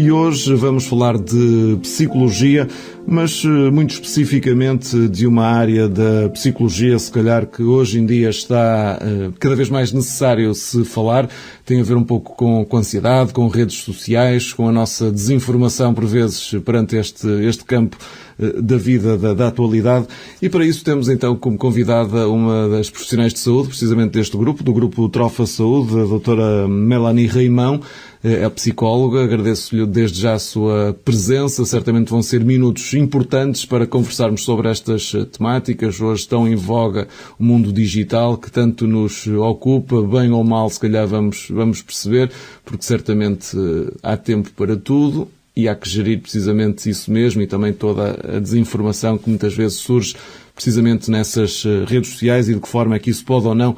E hoje vamos falar de psicologia, mas muito especificamente de uma área da psicologia, se calhar que hoje em dia está cada vez mais necessário se falar. Tem a ver um pouco com ansiedade, com redes sociais, com a nossa desinformação por vezes perante este campo da vida, da atualidade. E para isso temos então como convidada uma das profissionais de saúde, precisamente deste grupo, do grupo Trofa Saúde, a doutora Melanie Reimão, é psicóloga. Agradeço-lhe desde já a sua presença. Certamente vão ser minutos importantes para conversarmos sobre estas temáticas. Hoje estão em voga o mundo digital, que tanto nos ocupa, bem ou mal, se calhar vamos perceber, porque certamente há tempo para tudo e há que gerir precisamente isso mesmo, e também toda a desinformação que muitas vezes surge precisamente nessas redes sociais, e de que forma é que isso pode ou não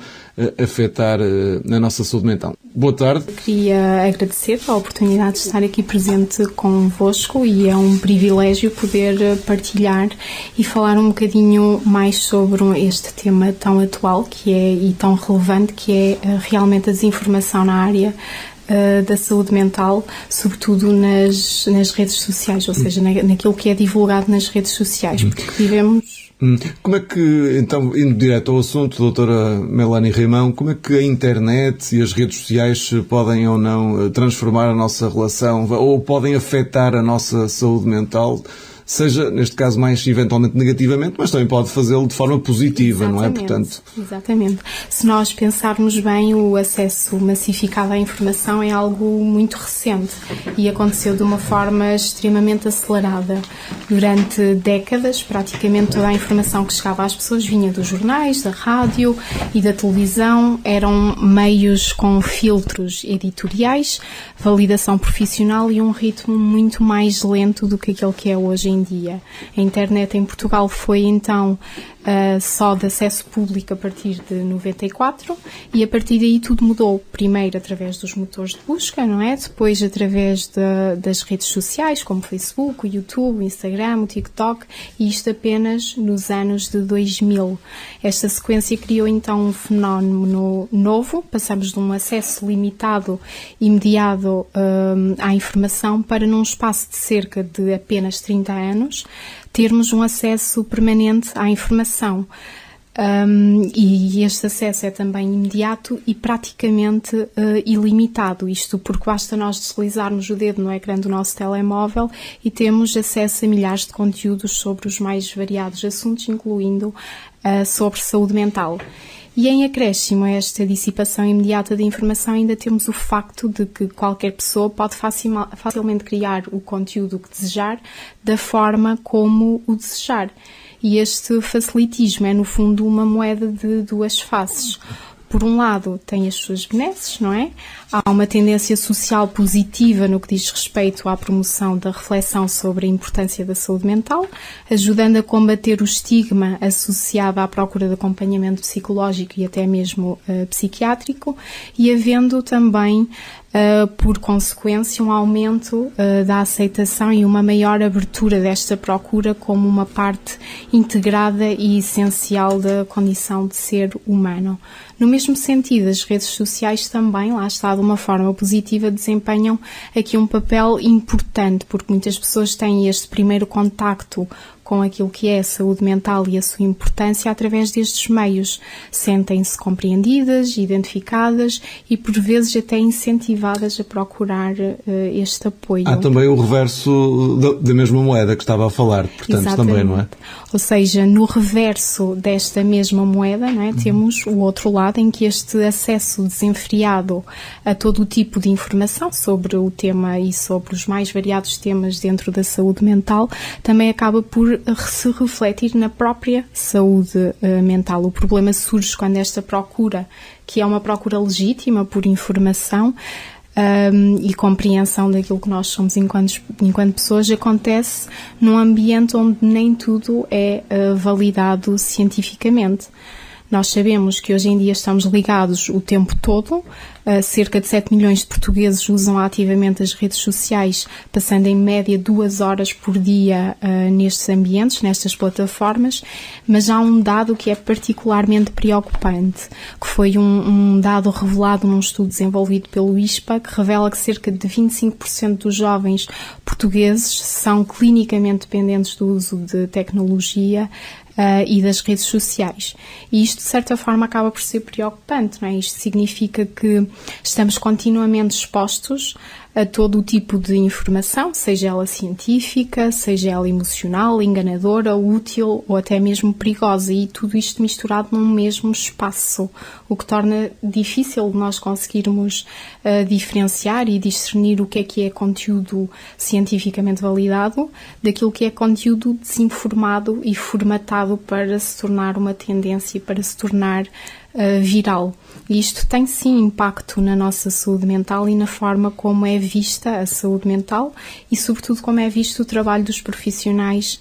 afetar a nossa saúde mental. Boa tarde. Queria agradecer a oportunidade de estar aqui presente convosco, e é um privilégio poder partilhar e falar um bocadinho mais sobre este tema tão atual e tão relevante, que é realmente a desinformação na área da saúde mental, sobretudo nas redes sociais, ou seja, naquilo que é divulgado nas redes sociais, porque vivemos... Como é que, então, indo direto ao assunto, doutora Melanie Reimão, como é que a internet e as redes sociais podem ou não transformar a nossa relação, ou podem afetar a nossa saúde mental, seja, neste caso, mais eventualmente negativamente, mas também pode fazê-lo de forma positiva, não é? Portanto... Exatamente. Se nós pensarmos bem, o acesso massificado à informação é algo muito recente e aconteceu de uma forma extremamente acelerada. Durante décadas, praticamente toda a informação que chegava às pessoas vinha dos jornais, da rádio e da televisão. Eram meios com filtros editoriais, validação profissional e um ritmo muito mais lento do que aquele que é hoje em dia. A internet em Portugal foi então só de acesso público a partir de 94, e a partir daí tudo mudou. Primeiro através dos motores de busca, não é? Depois através das redes sociais, como o Facebook, o YouTube, o Instagram, o TikTok, e isto apenas nos anos de 2000. Esta sequência criou então um fenómeno novo. Passamos de um acesso limitado, imediato à informação, para num espaço de cerca de apenas 30 anos, termos um acesso permanente à informação. E este acesso é também imediato e praticamente ilimitado. Isto porque basta nós deslizarmos o dedo no ecrã do nosso telemóvel e temos acesso a milhares de conteúdos sobre os mais variados assuntos, incluindo sobre saúde mental. E em acréscimo a esta dissipação imediata de informação, ainda temos o facto de que qualquer pessoa pode facilmente criar o conteúdo que desejar, da forma como o desejar. E este facilitismo é, no fundo, uma moeda de duas faces. Por um lado, tem as suas benesses, não é? Há uma tendência social positiva no que diz respeito à promoção da reflexão sobre a importância da saúde mental, ajudando a combater o estigma associado à procura de acompanhamento psicológico e até mesmo psiquiátrico, e havendo também, por consequência, um aumento da aceitação e uma maior abertura desta procura como uma parte integrada e essencial da condição de ser humano. No mesmo sentido, as redes sociais também, lá está, de uma forma positiva, desempenham aqui um papel importante, porque muitas pessoas têm este primeiro contacto com aquilo que é a saúde mental e a sua importância através destes meios. Sentem-se compreendidas, identificadas e, por vezes, até incentivadas a procurar este apoio. Há também o reverso da mesma moeda que estava a falar, portanto, exatamente, também, não é? Ou seja, no reverso desta mesma moeda, não é, temos o outro lado, em que este acesso desenfreado a todo o tipo de informação sobre o tema e sobre os mais variados temas dentro da saúde mental também acaba por se refletir na própria saúde mental. O problema surge quando esta procura, que é uma procura legítima por informação e compreensão daquilo que nós somos enquanto pessoas, acontece num ambiente onde nem tudo é validado cientificamente. Nós sabemos que hoje em dia estamos ligados o tempo todo. Cerca de 7 milhões de portugueses usam ativamente as redes sociais, passando em média 2 horas por dia nestes ambientes, nestas plataformas, mas há um dado que é particularmente preocupante, que foi um dado revelado num estudo desenvolvido pelo ISPA, que revela que cerca de 25% dos jovens portugueses são clinicamente dependentes do uso de tecnologia e das redes sociais. E isto, de certa forma, acaba por ser preocupante, não é? Isto significa que estamos continuamente expostos a todo o tipo de informação, seja ela científica, seja ela emocional, enganadora, útil ou até mesmo perigosa, e tudo isto misturado num mesmo espaço, o que torna difícil nós conseguirmos diferenciar e discernir o que é conteúdo cientificamente validado daquilo que é conteúdo desinformado e formatado para se tornar uma tendência, para se tornar viral. E isto tem sim impacto na nossa saúde mental e na forma como é vista a saúde mental e sobretudo como é visto o trabalho dos profissionais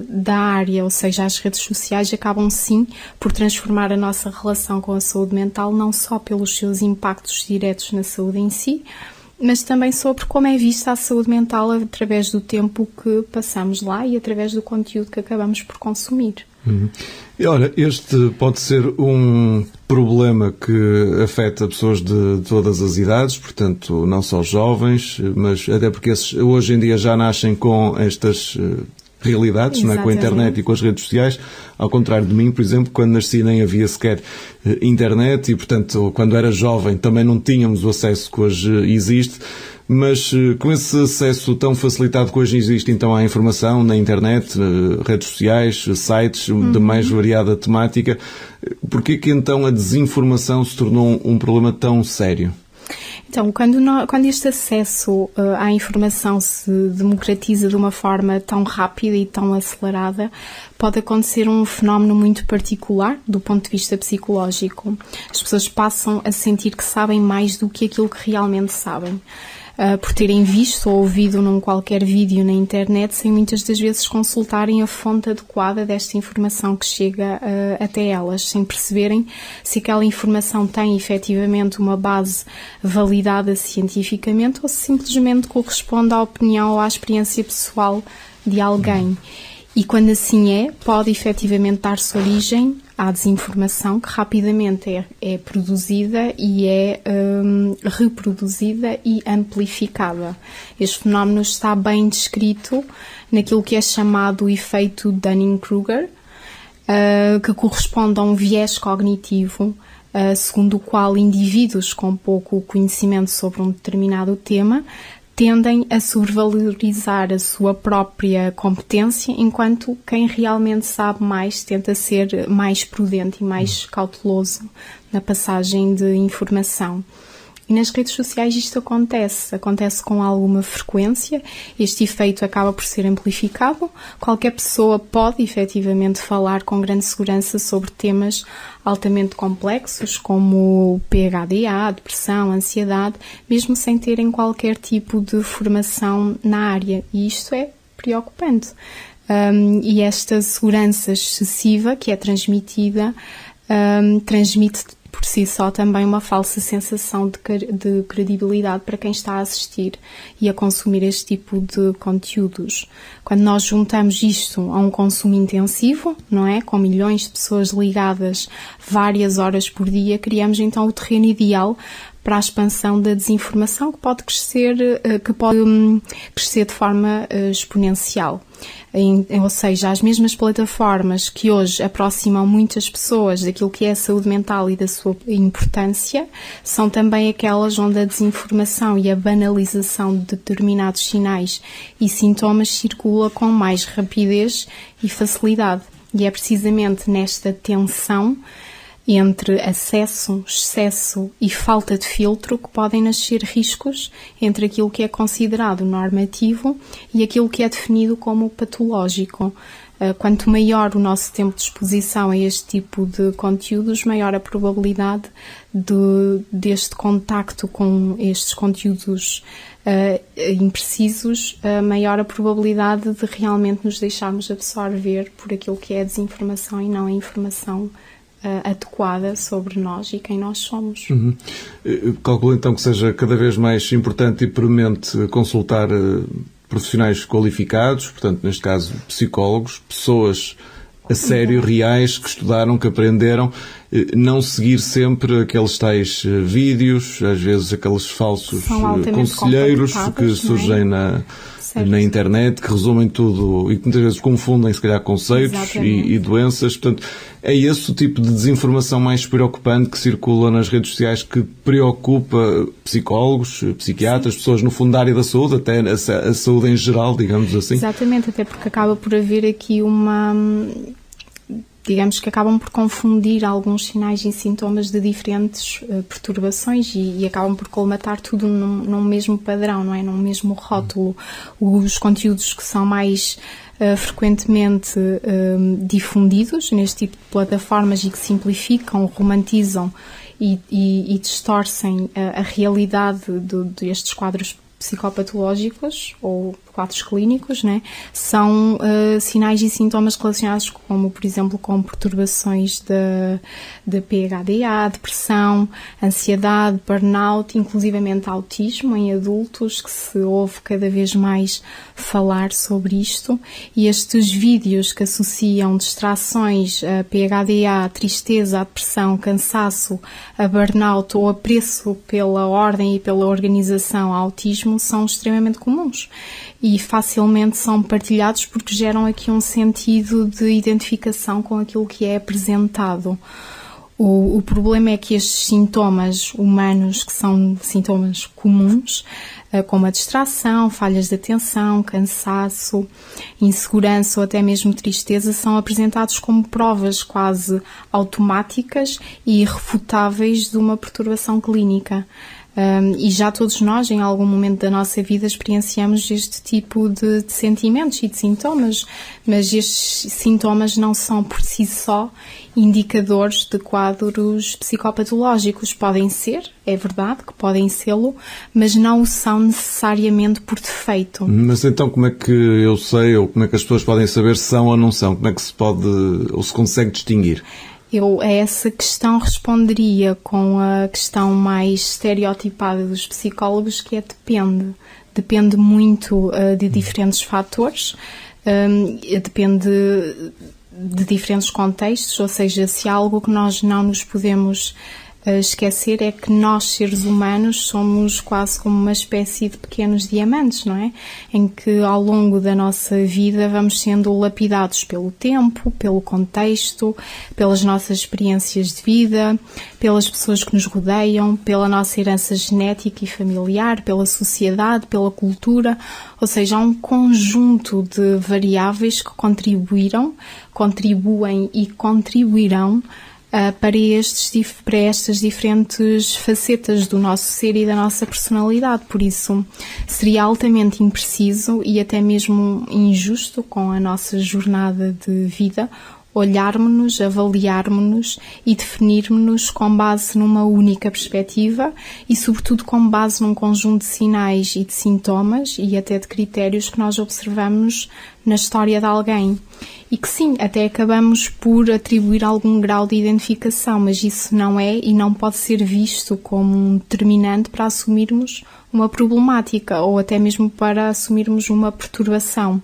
da área, ou seja, as redes sociais acabam sim por transformar a nossa relação com a saúde mental, não só pelos seus impactos diretos na saúde em si, mas também sobre como é vista a saúde mental através do tempo que passamos lá e através do conteúdo que acabamos por consumir. E ora, este pode ser um problema que afeta pessoas de todas as idades, portanto, não só jovens, mas até porque esses hoje em dia já nascem com estas realidades, não é? Com a internet e com as redes sociais, ao contrário de mim, por exemplo, quando nasci nem havia sequer internet e, portanto, quando era jovem também não tínhamos o acesso que hoje existe. Mas com esse acesso tão facilitado que hoje existe então à informação na internet, redes sociais, sites de mais variada temática, porquê que então a desinformação se tornou um problema tão sério? Então, quando este acesso à informação se democratiza de uma forma tão rápida e tão acelerada, pode acontecer um fenómeno muito particular do ponto de vista psicológico. As pessoas passam a sentir que sabem mais do que aquilo que realmente sabem. Por terem visto ou ouvido num qualquer vídeo na internet, sem muitas das vezes consultarem a fonte adequada desta informação que chega até elas, sem perceberem se aquela informação tem efetivamente uma base validada cientificamente ou se simplesmente corresponde à opinião ou à experiência pessoal de alguém. E quando assim pode efetivamente dar-se origem à desinformação que rapidamente é produzida e é reproduzida e amplificada. Este fenómeno está bem descrito naquilo que é chamado o efeito Dunning-Kruger, que corresponde a um viés cognitivo segundo o qual indivíduos com pouco conhecimento sobre um determinado tema tendem a sobrevalorizar a sua própria competência, enquanto quem realmente sabe mais tenta ser mais prudente e mais cauteloso na passagem de informação. E nas redes sociais isto acontece com alguma frequência, este efeito acaba por ser amplificado, qualquer pessoa pode efetivamente falar com grande segurança sobre temas altamente complexos como PHDA, depressão, ansiedade, mesmo sem terem qualquer tipo de formação na área, e isto é preocupante. E esta segurança excessiva que é transmitida transmite por si só também uma falsa sensação de credibilidade para quem está a assistir e a consumir este tipo de conteúdos. Quando nós juntamos isto a um consumo intensivo, não é? Com milhões de pessoas ligadas várias horas por dia, criamos então o terreno ideal para a expansão da desinformação que pode crescer de forma exponencial. Ou seja, as mesmas plataformas que hoje aproximam muitas pessoas daquilo que é a saúde mental e da sua importância, são também aquelas onde a desinformação e a banalização de determinados sinais e sintomas circula com mais rapidez e facilidade. E é precisamente nesta tensão entre acesso, excesso e falta de filtro que podem nascer riscos entre aquilo que é considerado normativo e aquilo que é definido como patológico. Quanto maior o nosso tempo de exposição a este tipo de conteúdos, maior a probabilidade deste contacto com estes conteúdos imprecisos, maior a probabilidade de realmente nos deixarmos absorver por aquilo que é a desinformação e não a informação adequada sobre nós e quem nós somos. Calculo então que seja cada vez mais importante e premente consultar profissionais qualificados, portanto, neste caso, psicólogos, pessoas a sério, reais, que estudaram, que aprenderam, não seguir sempre aqueles tais vídeos, às vezes aqueles falsos conselheiros que surgem na internet, que resumem tudo e que muitas vezes confundem, se calhar, conceitos e doenças. Portanto, é esse o tipo de desinformação mais preocupante que circula nas redes sociais, que preocupa psicólogos, psiquiatras, pessoas, no fundo, da área da saúde, até a saúde em geral, digamos assim. Exatamente, até porque acaba por haver aqui digamos que acabam por confundir alguns sinais e sintomas de diferentes perturbações e acabam por colmatar tudo num mesmo padrão, não é? Num mesmo rótulo. Os conteúdos que são mais frequentemente difundidos neste tipo de plataformas e que simplificam, romantizam e distorcem a realidade destes quadros psicopatológicos ou quadros clínicos, né? São sinais e sintomas relacionados como, por exemplo, com perturbações de PHDA, depressão, ansiedade, burnout, inclusivamente autismo em adultos, que se ouve cada vez mais falar sobre isto, e estes vídeos que associam distrações a PHDA, a tristeza, a depressão, cansaço, a burnout ou apreço pela ordem e pela organização ao autismo são extremamente comuns e facilmente são partilhados porque geram aqui um sentido de identificação com aquilo que é apresentado. O problema é que estes sintomas humanos, que são sintomas comuns, como a distração, falhas de atenção, cansaço, insegurança ou até mesmo tristeza, são apresentados como provas quase automáticas e irrefutáveis de uma perturbação clínica. E já todos nós, em algum momento da nossa vida, experienciamos este tipo de sentimentos e de sintomas, mas estes sintomas não são por si só indicadores de quadros psicopatológicos. Podem ser, é verdade que podem sê-lo, mas não o são necessariamente por defeito. Mas então como é que eu sei, ou como é que as pessoas podem saber se são ou não são? Como é que se pode, ou se consegue distinguir? Eu a essa questão responderia com a questão mais estereotipada dos psicólogos, que é depende. Depende muito de diferentes fatores, depende de diferentes contextos, ou seja, se há algo que nós não nos podemos esquecer é que nós, seres humanos, somos quase como uma espécie de pequenos diamantes, não é? Em que ao longo da nossa vida vamos sendo lapidados pelo tempo, pelo contexto, pelas nossas experiências de vida, pelas pessoas que nos rodeiam, pela nossa herança genética e familiar, pela sociedade, pela cultura, ou seja, há um conjunto de variáveis que contribuem e contribuirão para estas diferentes facetas do nosso ser e da nossa personalidade. Por isso, seria altamente impreciso e até mesmo injusto com a nossa jornada de vida olharmos-nos, avaliarmos-nos e definirmos-nos com base numa única perspectiva e, sobretudo, com base num conjunto de sinais e de sintomas e até de critérios que nós observamos na história de alguém. E que sim, até acabamos por atribuir algum grau de identificação, mas isso não é e não pode ser visto como um determinante para assumirmos uma problemática ou até mesmo para assumirmos uma perturbação.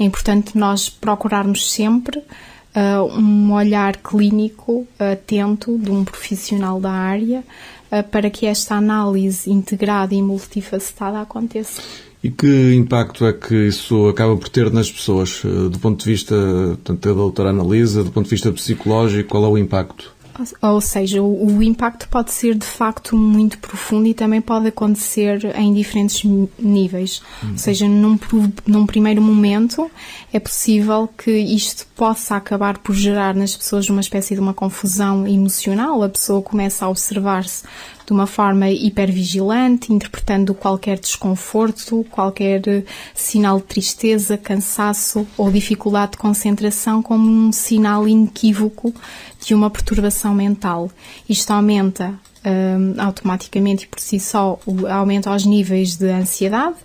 É importante nós procurarmos sempre um olhar clínico atento de um profissional da área para que esta análise integrada e multifacetada aconteça. E que impacto é que isso acaba por ter nas pessoas, do ponto de vista, tanto da doutora Ana-Lisa, do ponto de vista psicológico, qual é o impacto? Ou seja, o impacto pode ser de facto muito profundo e também pode acontecer em diferentes níveis. Ou seja, num primeiro momento é possível que isto possa acabar por gerar nas pessoas uma espécie de uma confusão emocional. A pessoa começa a observar-se de uma forma hipervigilante, interpretando qualquer desconforto, qualquer sinal de tristeza, cansaço ou dificuldade de concentração como um sinal inequívoco de uma perturbação mental. Isto aumenta automaticamente e por si só aumenta os níveis de ansiedade,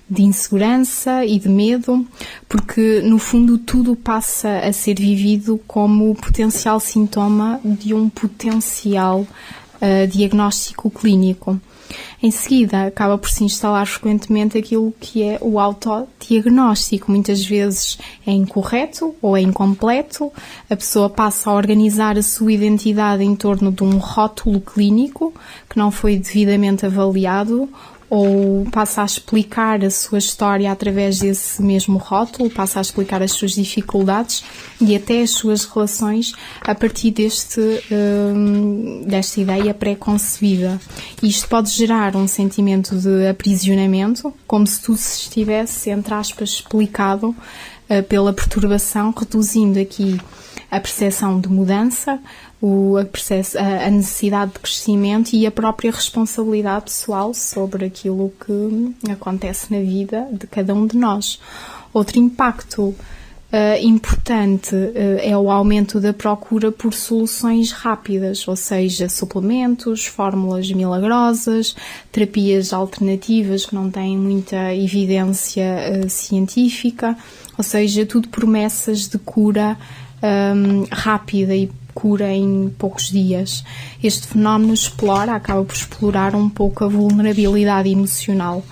de insegurança e de medo, porque no fundo tudo passa a ser vivido como potencial sintoma de um potencial diagnóstico clínico. Em seguida, acaba por se instalar frequentemente aquilo que é o autodiagnóstico. Muitas vezes é incorreto ou é incompleto. A pessoa passa a organizar a sua identidade em torno de um rótulo clínico que não foi devidamente avaliado, ou passa a explicar a sua história através desse mesmo rótulo, passa a explicar as suas dificuldades e até as suas relações a partir desta ideia pré-concebida. Isto pode gerar um sentimento de aprisionamento, como se tudo se estivesse, entre aspas, explicado pela perturbação, reduzindo aqui a percepção de mudança, a necessidade de crescimento e a própria responsabilidade pessoal sobre aquilo que acontece na vida de cada um de nós. Outro impacto importante é o aumento da procura por soluções rápidas, ou seja, suplementos, fórmulas milagrosas, terapias alternativas que não têm muita evidência científica, ou seja, tudo promessas de cura rápida e cura em poucos dias. Este fenómeno acaba por explorar um pouco a vulnerabilidade emocional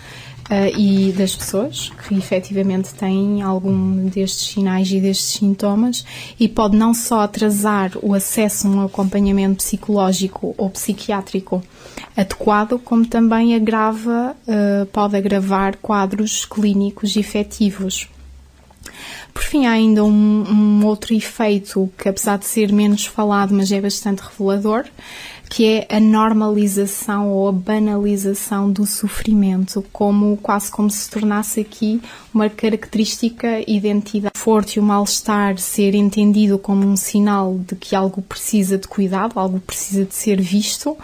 e das pessoas que efetivamente têm algum destes sinais e destes sintomas, e pode não só atrasar o acesso a um acompanhamento psicológico ou psiquiátrico adequado, como também pode agravar quadros clínicos efetivos. Por fim, há ainda um outro efeito que, apesar de ser menos falado, mas é bastante revelador, que é a normalização ou a banalização do sofrimento, quase como se tornasse aqui uma característica identidade. O conforto e o mal-estar ser entendido como um sinal de que algo precisa de cuidado, algo precisa de ser visto,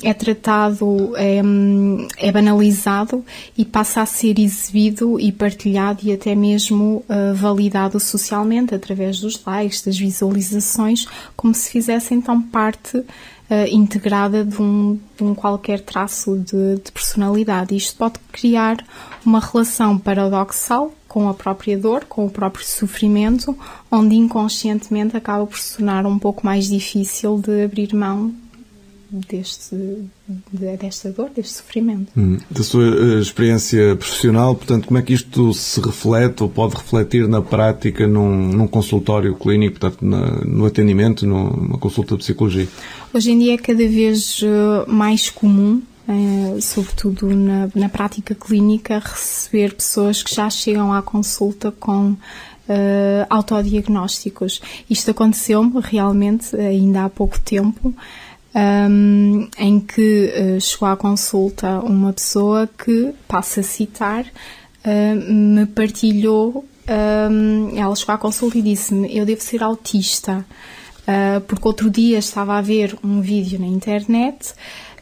é tratado, é banalizado e passa a ser exibido e partilhado e até mesmo validado socialmente através dos likes, das visualizações, como se fizesse então parte integrada de um qualquer traço de personalidade. Isto pode criar uma relação paradoxal com a própria dor, com o próprio sofrimento, onde inconscientemente acaba por se tornar um pouco mais difícil de abrir mão desta dor, deste sofrimento. Da sua experiência profissional, portanto, como é que isto se reflete ou pode refletir na prática num consultório clínico, portanto, no atendimento, numa consulta de psicologia? Hoje em dia é cada vez mais comum, sobretudo na prática clínica, receber pessoas que já chegam à consulta com autodiagnósticos. Isto aconteceu-me realmente ainda há pouco tempo, em que chegou à consulta uma pessoa que, passo a citar, me partilhou, ela chegou à consulta e disse-me: eu devo ser autista, porque outro dia estava a ver um vídeo na internet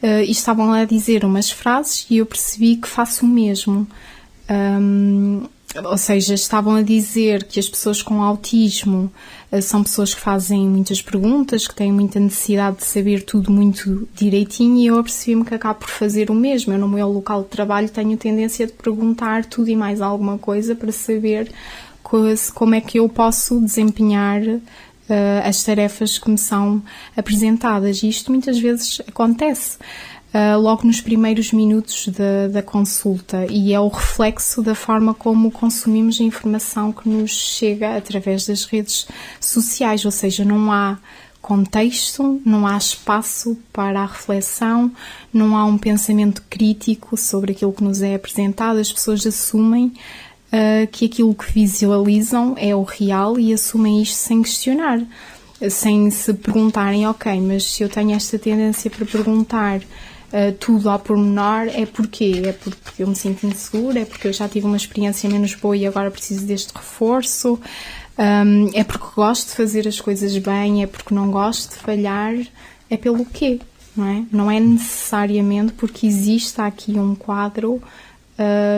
e estavam lá a dizer umas frases e eu percebi que faço o mesmo. Ou seja, estavam a dizer que as pessoas com autismo são pessoas que fazem muitas perguntas, que têm muita necessidade de saber tudo muito direitinho, e eu apercebi-me que acabo por fazer o mesmo. Eu, no meu local de trabalho, tenho tendência de perguntar tudo e mais alguma coisa para saber como é que eu posso desempenhar as tarefas que me são apresentadas. E isto muitas vezes acontece logo nos primeiros minutos da consulta, e é o reflexo da forma como consumimos a informação que nos chega através das redes sociais, ou seja, não há contexto, não há espaço para a reflexão, não há um pensamento crítico sobre aquilo que nos é apresentado. As pessoas assumem que aquilo que visualizam é o real e assumem isto sem questionar, sem se perguntarem: ok, mas se eu tenho esta tendência para perguntar tudo ao pormenor, é porquê? É porque eu me sinto insegura? É porque eu já tive uma experiência menos boa e agora preciso deste reforço? É porque gosto de fazer as coisas bem? É porque não gosto de falhar? É pelo quê? Não é? Não é necessariamente porque existe aqui um quadro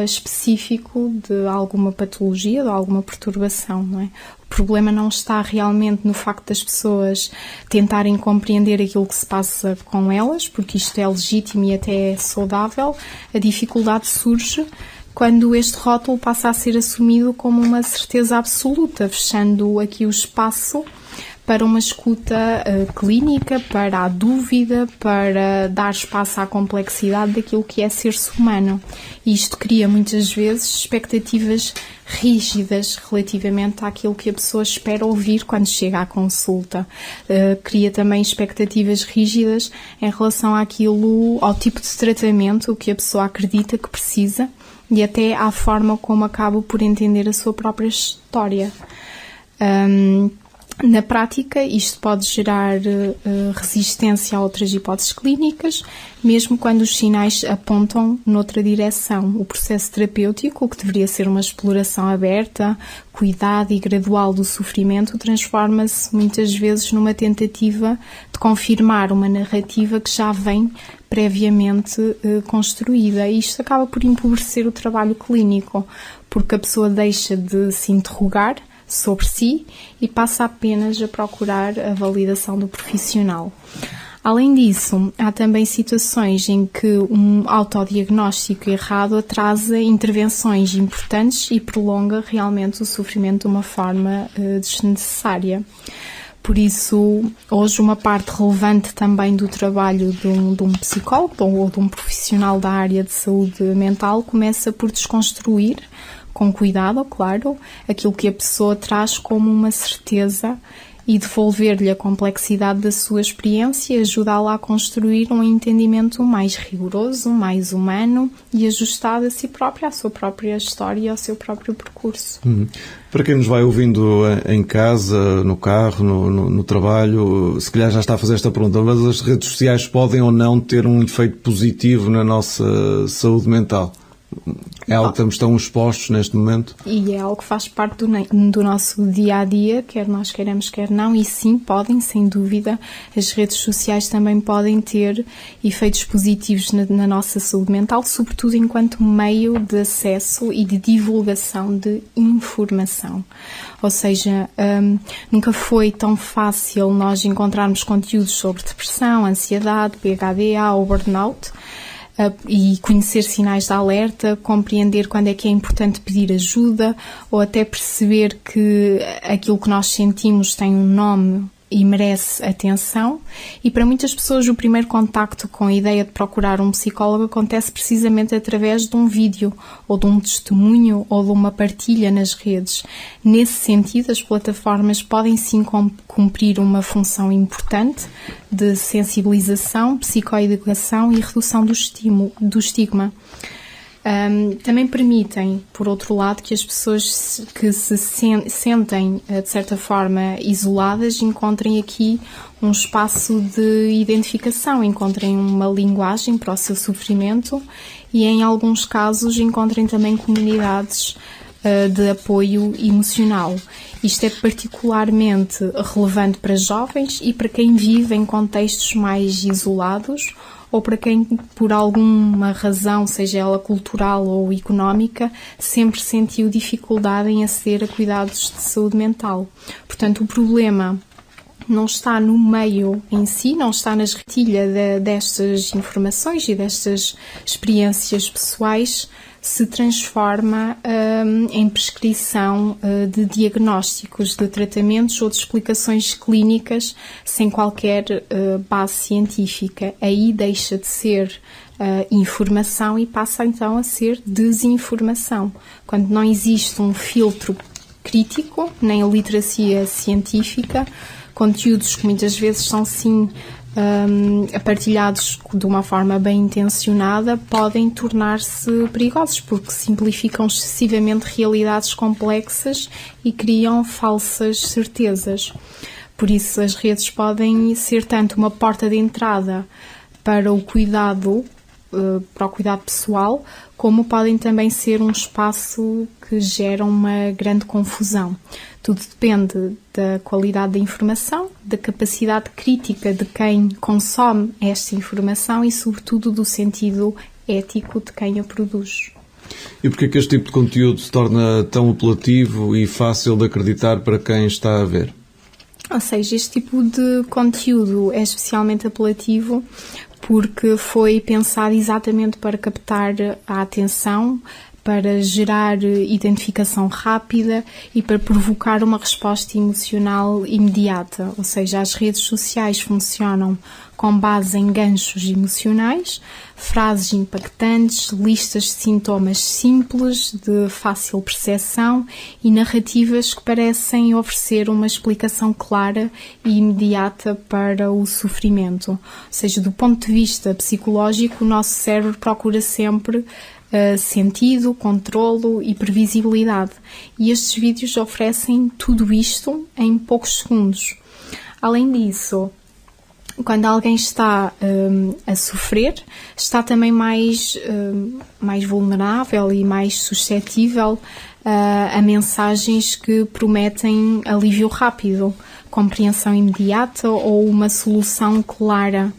específico de alguma patologia, de alguma perturbação, não é? O problema não está realmente no facto das pessoas tentarem compreender aquilo que se passa com elas, porque isto é legítimo e até é saudável. A dificuldade surge quando este rótulo passa a ser assumido como uma certeza absoluta, fechando aqui o espaço para uma escuta clínica, para a dúvida, para dar espaço à complexidade daquilo que é ser-se humano. E isto cria muitas vezes expectativas rígidas relativamente àquilo que a pessoa espera ouvir quando chega à consulta. Cria também expectativas rígidas em relação ao tipo de tratamento que a pessoa acredita que precisa e até à forma como acaba por entender a sua própria história. Na prática, isto pode gerar resistência a outras hipóteses clínicas, mesmo quando os sinais apontam noutra direção. O processo terapêutico, que deveria ser uma exploração aberta, cuidada e gradual do sofrimento, transforma-se muitas vezes numa tentativa de confirmar uma narrativa que já vem previamente construída. E isto acaba por empobrecer o trabalho clínico, porque a pessoa deixa de se interrogar sobre si e passa apenas a procurar a validação do profissional. Além disso, há também situações em que um autodiagnóstico errado atrasa intervenções importantes e prolonga realmente o sofrimento de uma forma desnecessária. Por isso, hoje uma parte relevante também do trabalho de um psicólogo ou de um profissional da área de saúde mental começa por desconstruir, com cuidado, claro, aquilo que a pessoa traz como uma certeza e devolver-lhe a complexidade da sua experiência e ajudá-la a construir um entendimento mais rigoroso, mais humano e ajustado a si própria, à sua própria história e ao seu próprio percurso. Para quem nos vai ouvindo em casa, no carro, no trabalho, se calhar já está a fazer esta pergunta, mas as redes sociais podem ou não ter um efeito positivo na nossa saúde mental? É algo que estamos tão expostos neste momento? E é algo que faz parte do nosso dia-a-dia, quer nós queiramos, quer não, e sim, podem, sem dúvida, as redes sociais também podem ter efeitos positivos na nossa saúde mental, sobretudo enquanto meio de acesso e de divulgação de informação. Ou seja, nunca foi tão fácil nós encontrarmos conteúdos sobre depressão, ansiedade, PHD-A ou burnout, e conhecer sinais de alerta, compreender quando é que é importante pedir ajuda ou até perceber que aquilo que nós sentimos tem um nome e merece atenção. E para muitas pessoas o primeiro contacto com a ideia de procurar um psicólogo acontece precisamente através de um vídeo ou de um testemunho ou de uma partilha nas redes. Nesse sentido, as plataformas podem sim cumprir uma função importante de sensibilização, psicoeducação e redução do estigma. Também permitem, por outro lado, que as pessoas que se sentem, de certa forma, isoladas, encontrem aqui um espaço de identificação, encontrem uma linguagem para o seu sofrimento e, em alguns casos, encontrem também comunidades de apoio emocional. Isto é particularmente relevante para jovens e para quem vive em contextos mais isolados ou para quem, por alguma razão, seja ela cultural ou económica, sempre sentiu dificuldade em aceder a cuidados de saúde mental. Portanto, o problema não está no meio em si, não está na retilha destas informações e destas experiências pessoais, se transforma em prescrição de diagnósticos, de tratamentos ou de explicações clínicas sem qualquer base científica. Aí deixa de ser informação e passa então a ser desinformação. Quando não existe um filtro crítico, nem a literacia científica, conteúdos que muitas vezes são sim partilhados de uma forma bem intencionada podem tornar-se perigosos porque simplificam excessivamente realidades complexas e criam falsas certezas. Por isso as redes podem ser tanto uma porta de entrada para o cuidado pessoal, como podem também ser um espaço que gera uma grande confusão. Tudo depende da qualidade da informação, da capacidade crítica de quem consome esta informação e, sobretudo, do sentido ético de quem a produz. E porquê que este tipo de conteúdo se torna tão apelativo e fácil de acreditar para quem está a ver? Ou seja, este tipo de conteúdo é especialmente apelativo porque foi pensado exatamente para captar a atenção, para gerar identificação rápida e para provocar uma resposta emocional imediata. Ou seja, as redes sociais funcionam com base em ganchos emocionais, frases impactantes, listas de sintomas simples, de fácil percepção e narrativas que parecem oferecer uma explicação clara e imediata para o sofrimento. Ou seja, do ponto de vista psicológico, o nosso cérebro procura sempre sentido, controlo e previsibilidade. E estes vídeos oferecem tudo isto em poucos segundos. Além disso, quando alguém está a sofrer, está também mais vulnerável e mais suscetível a mensagens que prometem alívio rápido, compreensão imediata ou uma solução clara.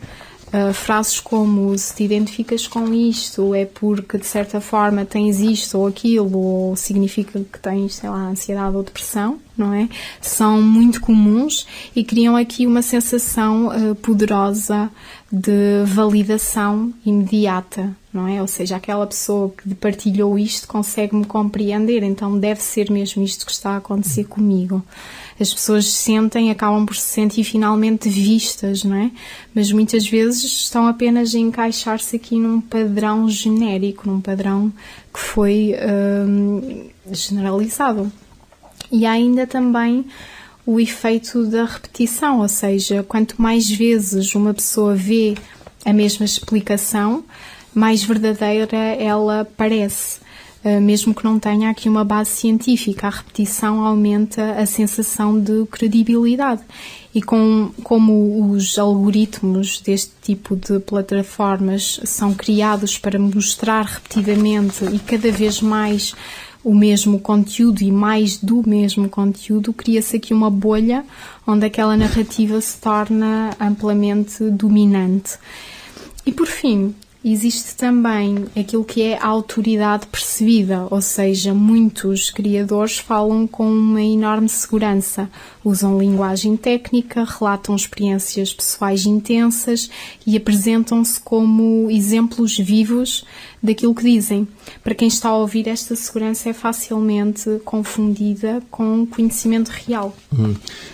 Frases como se te identificas com isto é porque de certa forma tens isto ou aquilo, ou significa que tens, sei lá, ansiedade ou depressão, não é? São muito comuns e criam aqui uma sensação poderosa de validação imediata, não é? Ou seja, aquela pessoa que partilhou isto consegue-me compreender, então deve ser mesmo isto que está a acontecer comigo. As pessoas acabam por se sentir finalmente vistas, não é? Mas muitas vezes estão apenas a encaixar-se aqui num padrão genérico, num padrão que foi generalizado. E há ainda também o efeito da repetição, ou seja, quanto mais vezes uma pessoa vê a mesma explicação, mais verdadeira ela parece. Mesmo que não tenha aqui uma base científica, a repetição aumenta a sensação de credibilidade. E como os algoritmos deste tipo de plataformas são criados para mostrar repetidamente e cada vez mais o mesmo conteúdo e mais do mesmo conteúdo, cria-se aqui uma bolha onde aquela narrativa se torna amplamente dominante. E por fim, existe também aquilo que é a autoridade percebida, ou seja, muitos criadores falam com uma enorme segurança, usam linguagem técnica, relatam experiências pessoais intensas e apresentam-se como exemplos vivos daquilo que dizem. Para quem está a ouvir, esta segurança é facilmente confundida com conhecimento real.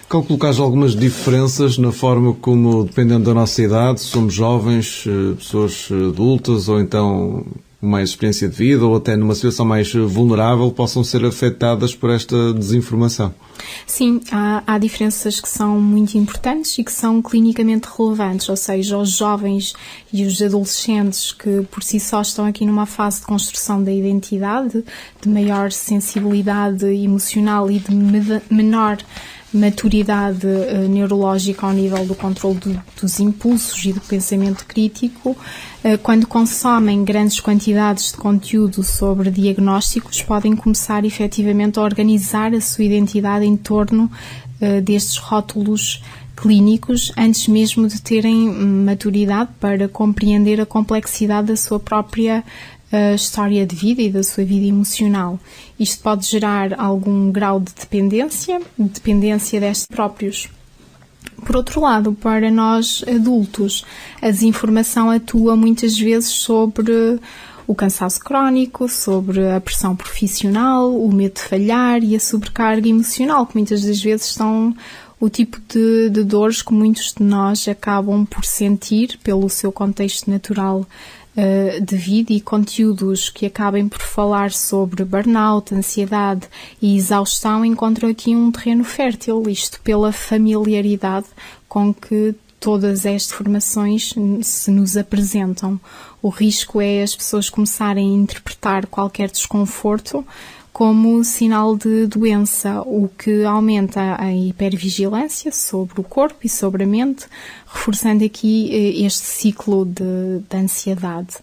Colocares algumas diferenças na forma como, dependendo da nossa idade, somos jovens, pessoas adultas ou então com mais experiência de vida ou até numa situação mais vulnerável, possam ser afetadas por esta desinformação? Sim, há diferenças que são muito importantes e que são clinicamente relevantes, ou seja, os jovens e os adolescentes que por si só estão aqui numa fase de construção da identidade, de maior sensibilidade emocional e de menor maturidade neurológica ao nível do controle dos impulsos e do pensamento crítico, quando consomem grandes quantidades de conteúdo sobre diagnósticos, podem começar efetivamente a organizar a sua identidade em torno destes rótulos clínicos, antes mesmo de terem maturidade para compreender a complexidade da sua própria história de vida e da sua vida emocional. Isto pode gerar algum grau de dependência destes próprios. Por outro lado, para nós adultos, a desinformação atua muitas vezes sobre o cansaço crónico, sobre a pressão profissional, o medo de falhar e a sobrecarga emocional, que muitas das vezes são o tipo de dores que muitos de nós acabam por sentir pelo seu contexto natural de vida, e conteúdos que acabem por falar sobre burnout, ansiedade e exaustão encontram aqui um terreno fértil, isto pela familiaridade com que todas estas informações se nos apresentam. O risco é as pessoas começarem a interpretar qualquer desconforto como sinal de doença, o que aumenta a hipervigilância sobre o corpo e sobre a mente, reforçando aqui este ciclo de ansiedade.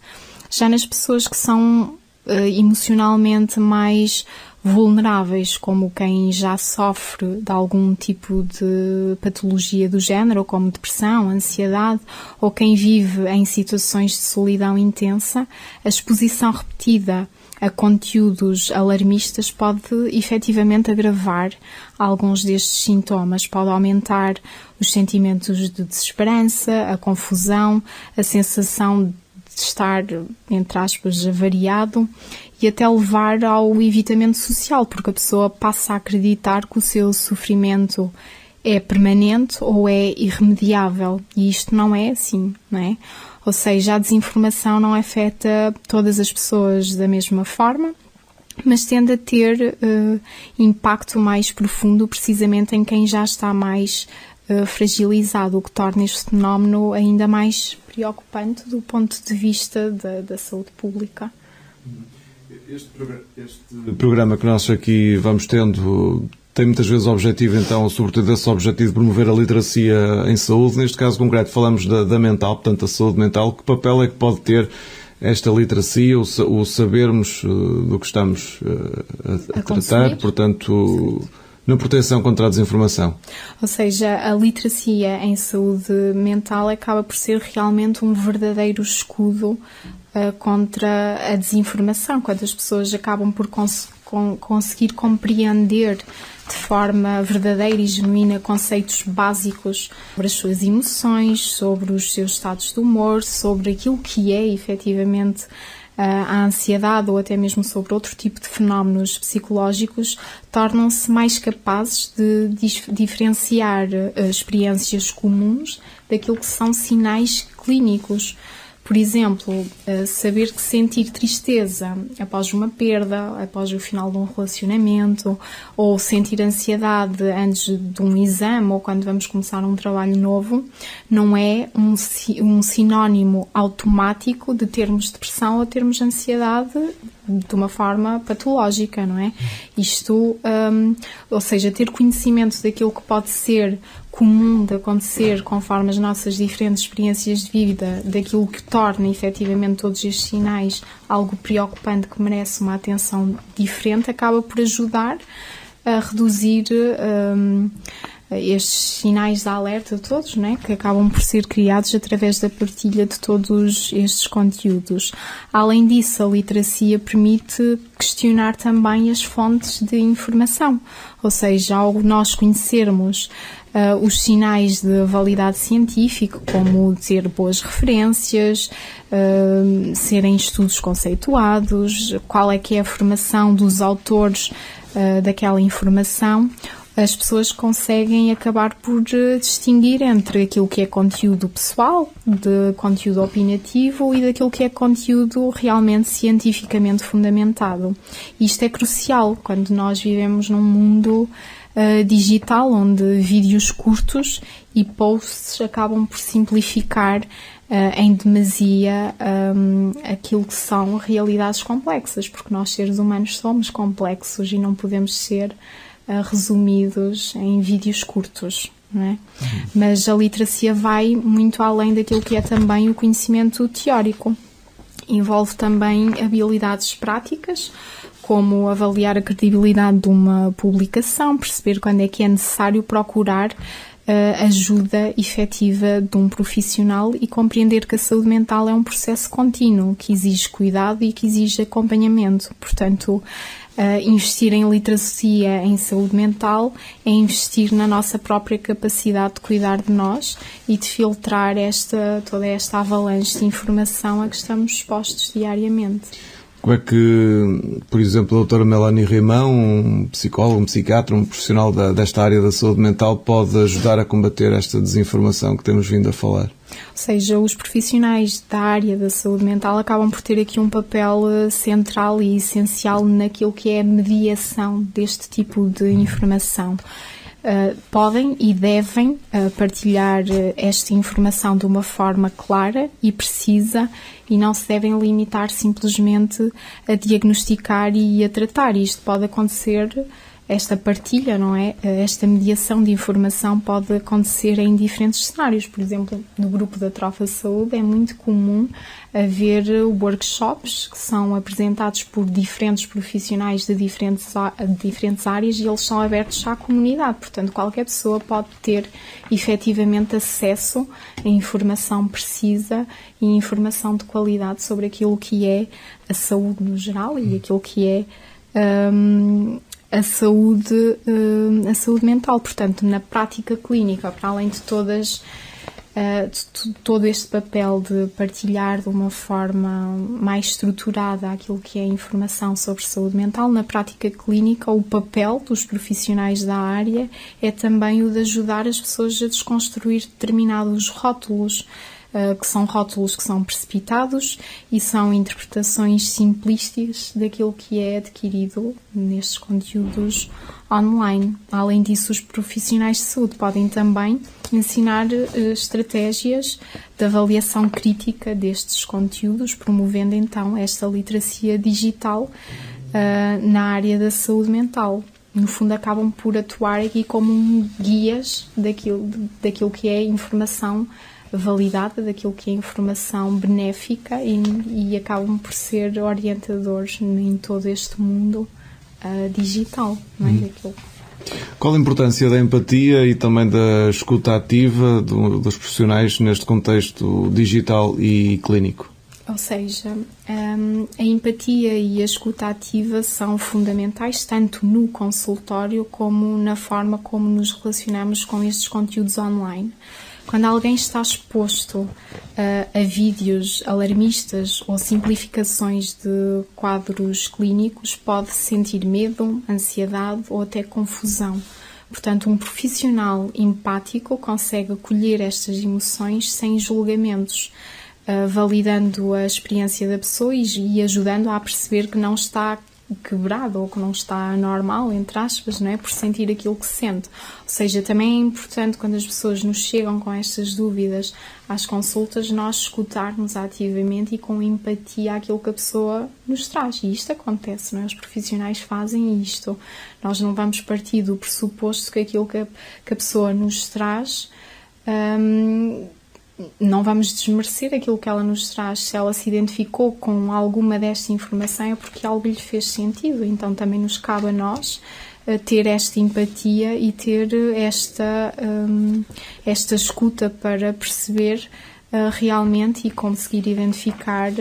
Já nas pessoas que são emocionalmente mais vulneráveis, como quem já sofre de algum tipo de patologia do género, como depressão, ansiedade, ou quem vive em situações de solidão intensa, a exposição repetida a conteúdos alarmistas pode efetivamente agravar alguns destes sintomas. Pode aumentar os sentimentos de desesperança, a confusão, a sensação de estar, entre aspas, avariado e até levar ao evitamento social, porque a pessoa passa a acreditar que o seu sofrimento é permanente ou é irremediável. E isto não é assim, não é? Ou seja, a desinformação não afeta todas as pessoas da mesma forma, mas tende a ter impacto mais profundo precisamente em quem já está mais fragilizado, o que torna este fenómeno ainda mais preocupante do ponto de vista da saúde pública. Este programa que nós aqui vamos tendo tem muitas vezes o objetivo, então, sobretudo esse objetivo de promover a literacia em saúde. Neste caso concreto falamos da mental, portanto, da saúde mental. Que papel é que pode ter esta literacia, o sabermos do que estamos a tratar, portanto, na proteção contra a desinformação? Ou seja, a literacia em saúde mental acaba por ser realmente um verdadeiro escudo contra a desinformação, quando as pessoas acabam por conseguir compreender de forma verdadeira e genuína conceitos básicos sobre as suas emoções, sobre os seus estados de humor, sobre aquilo que é efetivamente a ansiedade ou até mesmo sobre outro tipo de fenómenos psicológicos, tornam-se mais capazes de diferenciar experiências comuns daquilo que são sinais clínicos. Por exemplo, saber que sentir tristeza após uma perda, após o final de um relacionamento, ou sentir ansiedade antes de um exame ou quando vamos começar um trabalho novo, não é um sinónimo automático de termos depressão ou termos ansiedade de uma forma patológica, não é? Isto, ou seja, ter conhecimento daquilo que pode ser comum de acontecer conforme as nossas diferentes experiências de vida, daquilo que torna efetivamente todos estes sinais algo preocupante que merece uma atenção diferente, acaba por ajudar a reduzir estes sinais de alerta todos, né, que acabam por ser criados através da partilha de todos estes conteúdos. Além disso, a literacia permite questionar também as fontes de informação, ou seja, ao nós conhecermos os sinais de validade científica, como ter boas referências, serem estudos conceituados, qual é que é a formação dos autores daquela informação, as pessoas conseguem acabar por distinguir entre aquilo que é conteúdo pessoal, de conteúdo opinativo e daquilo que é conteúdo realmente cientificamente fundamentado. Isto é crucial quando nós vivemos num mundo digital, onde vídeos curtos e posts acabam por simplificar em demasia aquilo que são realidades complexas, porque nós seres humanos somos complexos e não podemos ser resumidos em vídeos curtos, não é? Mas a literacia vai muito além daquilo que é também o conhecimento teórico. Envolve também habilidades práticas, como avaliar a credibilidade de uma publicação, perceber quando é que é necessário procurar ajuda efetiva de um profissional e compreender que a saúde mental é um processo contínuo, que exige cuidado e que exige acompanhamento. Portanto, investir em literacia em saúde mental é investir na nossa própria capacidade de cuidar de nós e de filtrar toda esta avalanche de informação a que estamos expostos diariamente. Como é que, por exemplo, a doutora Melanie Rimão, um psicólogo, um psiquiatra, um profissional desta área da saúde mental, pode ajudar a combater esta desinformação que temos vindo a falar? Ou seja, os profissionais da área da saúde mental acabam por ter aqui um papel central e essencial naquilo que é a mediação deste tipo de informação. Podem e devem partilhar esta informação de uma forma clara e precisa e não se devem limitar simplesmente a diagnosticar e a tratar. Isto pode acontecer, esta partilha, não é? Esta mediação de informação pode acontecer em diferentes cenários. Por exemplo, no grupo da Trofa Saúde é muito comum haver workshops que são apresentados por diferentes profissionais de diferentes áreas e eles são abertos à comunidade. Portanto, qualquer pessoa pode ter efetivamente acesso a informação precisa e informação de qualidade qualidade sobre aquilo que é a saúde no geral e aquilo que é a saúde mental. Portanto, na prática clínica, para além de todo este papel de partilhar de uma forma mais estruturada aquilo que é a informação sobre saúde mental, na prática clínica o papel dos profissionais da área é também o de ajudar as pessoas a desconstruir determinados rótulos, que são precipitados e são interpretações simplísticas daquilo que é adquirido nestes conteúdos online. Além disso, os profissionais de saúde podem também ensinar estratégias de avaliação crítica destes conteúdos, promovendo então esta literacia digital na área da saúde mental. No fundo, acabam por atuar aqui como guias daquilo que é informação validada, daquilo que é informação benéfica e acabam por ser orientadores em todo este mundo digital, não é? Daquilo. Qual a importância da empatia e também da escuta ativa dos profissionais neste contexto digital e clínico? Ou seja, a empatia e a escuta ativa são fundamentais tanto no consultório como na forma como nos relacionamos com estes conteúdos online. Quando alguém está exposto a vídeos alarmistas ou simplificações de quadros clínicos, pode sentir medo, ansiedade ou até confusão. Portanto, um profissional empático consegue acolher estas emoções sem julgamentos, validando a experiência da pessoa e ajudando-a a perceber que não está quebrado ou que não está normal, entre aspas, não é? Por sentir aquilo que sente. Ou seja, também é importante quando as pessoas nos chegam com estas dúvidas às consultas, nós escutarmos ativamente e com empatia aquilo que a pessoa nos traz. E isto acontece, não é? Os profissionais fazem isto. Nós não vamos partir do pressuposto que aquilo que a pessoa nos traz não vamos desmerecer aquilo que ela nos traz. Se ela se identificou com alguma desta informação é porque algo lhe fez sentido. Então também nos cabe a nós ter esta empatia e ter esta escuta para perceber realmente e conseguir identificar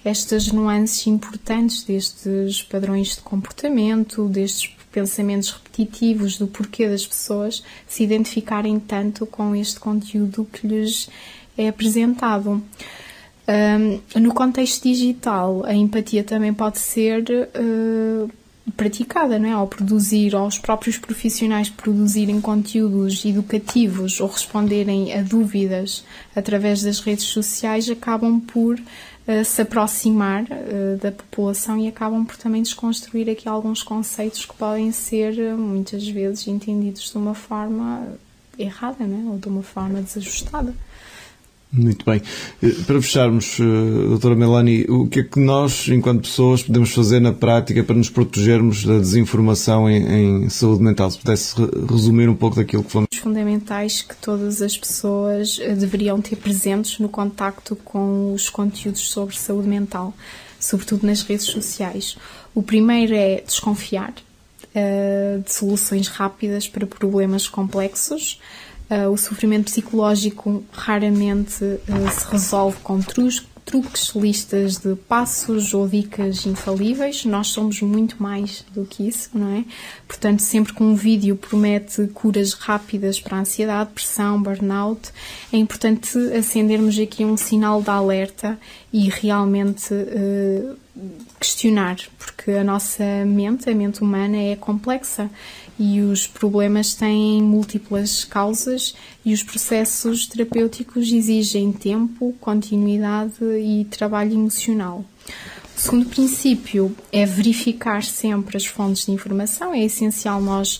estas nuances importantes destes padrões de comportamento, destes pensamentos repetitivos, do porquê das pessoas se identificarem tanto com este conteúdo que lhes é apresentado. No contexto digital, a empatia também pode ser praticada, não é? Ao os próprios profissionais produzirem conteúdos educativos ou responderem a dúvidas através das redes sociais, acabam por se aproximar da população e acabam por também desconstruir aqui alguns conceitos que podem ser muitas vezes entendidos de uma forma errada, não é? Ou de uma forma desajustada. Muito bem. Para fecharmos, doutora Melanie, o que é que nós, enquanto pessoas, podemos fazer na prática para nos protegermos da desinformação em saúde mental? Se pudesse resumir um pouco daquilo que falamos. Fundamentais que todas as pessoas deveriam ter presentes no contacto com os conteúdos sobre saúde mental, sobretudo nas redes sociais. O primeiro é desconfiar de soluções rápidas para problemas complexos. O sofrimento psicológico raramente se resolve com truques, listas de passos ou dicas infalíveis. Nós somos muito mais do que isso, não é? Portanto, sempre que um vídeo promete curas rápidas para a ansiedade, depressão, burnout, é importante acendermos aqui um sinal de alerta e realmente questionar, porque a nossa mente, a mente humana, é complexa e os problemas têm múltiplas causas e os processos terapêuticos exigem tempo, continuidade e trabalho emocional. O segundo princípio é verificar sempre as fontes de informação. É essencial nós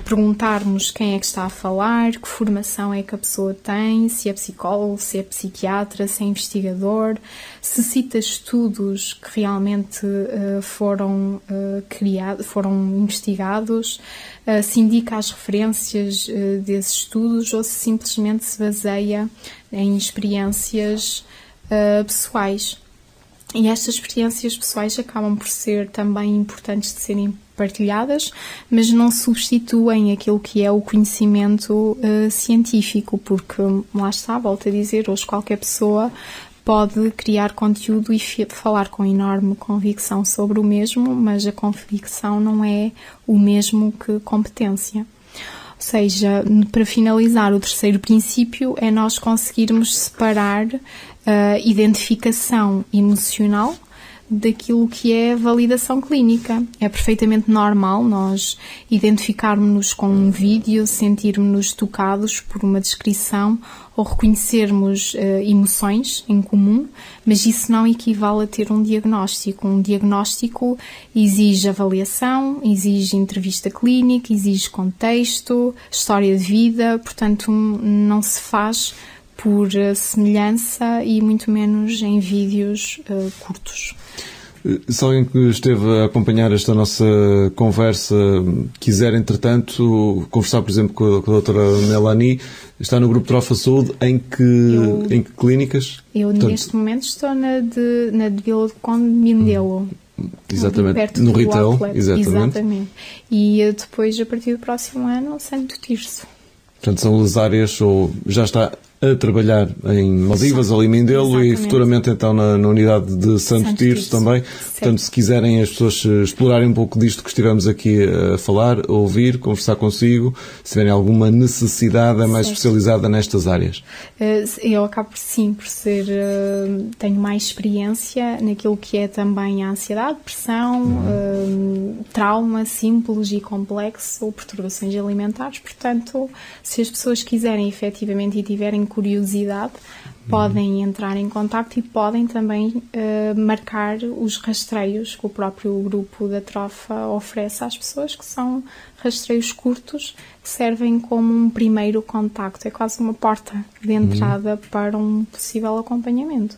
perguntarmos quem é que está a falar, que formação é que a pessoa tem, se é psicólogo, se é psiquiatra, se é investigador, se cita estudos que realmente foram investigados, se indica as referências desses estudos ou se simplesmente se baseia em experiências pessoais. E estas experiências pessoais acabam por ser também importantes de serem partilhadas, mas não substituem aquilo que é o conhecimento científico, porque, lá está, volto a dizer, hoje qualquer pessoa pode criar conteúdo e falar com enorme convicção sobre o mesmo, mas a convicção não é o mesmo que competência. Ou seja, para finalizar, o terceiro princípio é nós conseguirmos separar a identificação emocional daquilo que é validação clínica. É perfeitamente normal nós identificarmos-nos com um vídeo, sentirmos-nos tocados por uma descrição ou reconhecermos emoções em comum, mas isso não equivale a ter um diagnóstico. Um diagnóstico exige avaliação, exige entrevista clínica, exige contexto, história de vida, portanto não se faz por semelhança e muito menos em vídeos curtos. Se alguém que esteve a acompanhar esta nossa conversa quiser, entretanto, conversar, por exemplo, com a doutora Melanie, está no grupo Trofa Saúde, em que clínicas? Eu, neste momento, estou na de Vila do Conde de Mindelo. Exatamente, perto no do retail, outlet. exatamente. E depois, a partir do próximo ano, Santo Tirso. Portanto, são as áreas, ou já está a trabalhar em Maldivas, ali em Mindelo, e futuramente então na unidade de Santo Tirso também. Certo. Portanto, se quiserem as pessoas explorarem um pouco disto que estivemos aqui a falar, a ouvir, conversar consigo, se tiverem alguma necessidade mais especializada nestas áreas. Eu acabo por ser, tenho mais experiência naquilo que é também a ansiedade, depressão, trauma simples e complexo, ou perturbações alimentares. Portanto, se as pessoas quiserem efetivamente e tiverem curiosidade, podem entrar em contacto e podem também marcar os rastreios que o próprio grupo da Trofa oferece às pessoas, que são rastreios curtos, que servem como um primeiro contacto. É quase uma porta de entrada para um possível acompanhamento.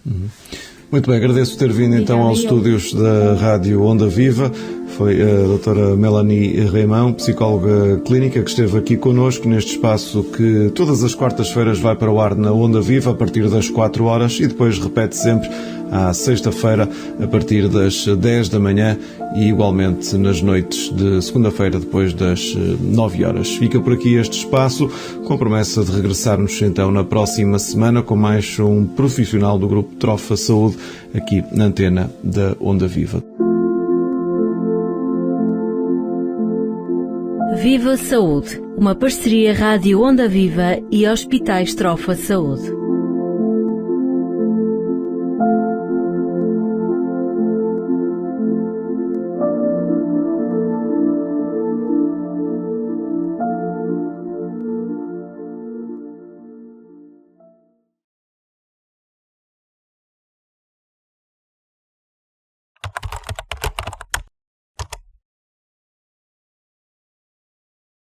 Muito bem, agradeço ter vindo então aos estúdios da Rádio Onda Viva. Foi a doutora Melanie Reimão, psicóloga clínica, que esteve aqui connosco neste espaço que todas as quartas-feiras vai para o ar na Onda Viva a partir das 4 horas e depois repete sempre à sexta-feira a partir das 10 da manhã e igualmente nas noites de segunda-feira depois das 9 horas. Fica por aqui este espaço com a promessa de regressarmos então na próxima semana com mais um profissional do grupo Trofa Saúde aqui na antena da Onda Viva. Viva Saúde, uma parceria Rádio Onda Viva e Hospitais Trofa Saúde.